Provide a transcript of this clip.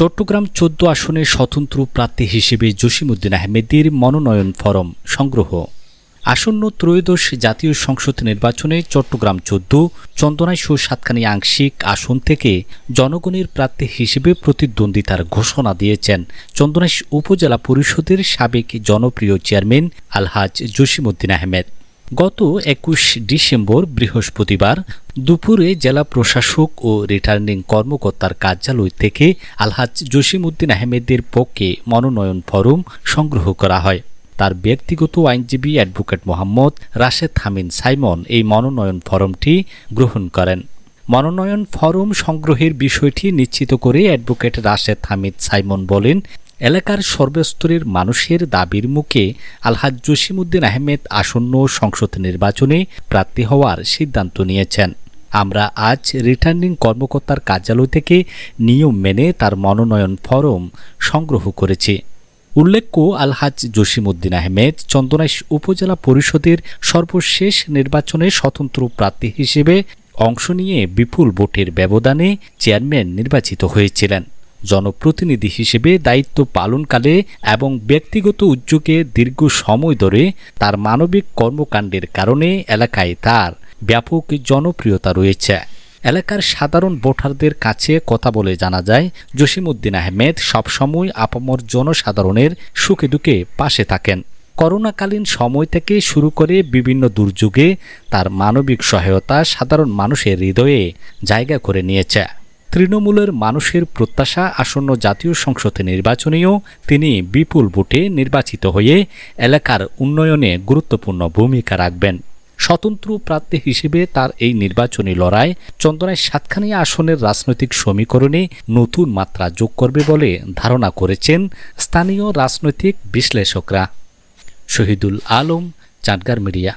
চট্টগ্রাম ১৪ আসনে স্বতন্ত্র প্রার্থী হিসেবে জসিমউদ্দিন আহমেদের মনোনয়ন ফরম সংগ্রহ। আসন্ন ত্রয়োদশ জাতীয় সংসদ নির্বাচনে চট্টগ্রাম ১৪, চন্দনাইশ ও সাতকানিয়া আংশিক আসন থেকে জনগণের প্রার্থী হিসেবে প্রতিদ্বন্দ্বিতার ঘোষণা দিয়েছেন চন্দনাইশ উপজেলা পরিষদের সাবেক জনপ্রিয় চেয়ারম্যান আলহাজ জসিমউদ্দিন আহমেদ। গত ২১ ডিসেম্বর বৃহস্পতিবার দুপুরে জেলা প্রশাসক ও রিটার্নিং কর্মকর্তার কার্যালয় থেকে আলহাজ জসিমউদ্দিন আহমেদের পক্ষে মনোনয়ন ফরম সংগ্রহ করা হয়। তার ব্যক্তিগত আইনজীবী অ্যাডভোকেট মোহাম্মদ রাশেদ হামিদ সাইমন এই মনোনয়ন ফরমটি গ্রহণ করেন। মনোনয়ন ফরম সংগ্রহের বিষয়টি নিশ্চিত করে অ্যাডভোকেট রাশেদ হামিদ সাইমন বলেন, এলাকার সর্বস্তরের মানুষের দাবির মুখে আলহাজ জসিমউদ্দিন আহমেদ আসন্ন সংসদ নির্বাচনে প্রার্থী হওয়ার সিদ্ধান্ত নিয়েছেন। আমরা আজ রিটার্নিং কর্মকর্তার কার্যালয় থেকে নিয়ম মেনে তার মনোনয়ন ফরম সংগ্রহ করেছি। উল্লেখ্য, আলহাজ জসিমউদ্দিন আহমেদ চন্দনাইশ উপজেলা পরিষদের সর্বশেষ নির্বাচনে স্বতন্ত্র প্রার্থী হিসেবে অংশ নিয়ে বিপুল ভোটের ব্যবধানে চেয়ারম্যান নির্বাচিত হয়েছিলেন। জনপ্রতিনিধি হিসেবে দায়িত্ব পালনকালে এবং ব্যক্তিগত উদ্যোগে দীর্ঘ সময় ধরে তার মানবিক কর্মকাণ্ডের কারণে এলাকায় তার ব্যাপক জনপ্রিয়তা রয়েছে। এলাকার সাধারণ ভোটারদের কাছে কথা বলে জানা যায়, জসিমউদ্দিন আহমেদ সবসময় আপামর জনসাধারণের সুখে দুঃখে পাশে থাকেন। করোনাকালীন সময় থেকে শুরু করে বিভিন্ন দুর্যোগে তার মানবিক সহায়তা সাধারণ মানুষের হৃদয়ে জায়গা করে নিয়েছে। তৃণমূলের মানুষের প্রত্যাশা আসন্ন জাতীয় সংসদ নির্বাচনেও তিনি বিপুল ভোটে নির্বাচিত হয়ে এলাকার উন্নয়নে গুরুত্বপূর্ণ ভূমিকা রাখবেন। স্বতন্ত্র প্রার্থী হিসেবে তার এই নির্বাচনী লড়াই চন্দনাইশ সাতকানিয়া আসনের রাজনৈতিক সমীকরণে নতুন মাত্রা যোগ করবে বলে ধারণা করেছেন স্থানীয় রাজনৈতিক বিশ্লেষকরা। শহীদুল আলম, চাটগাঁর মিডিয়া।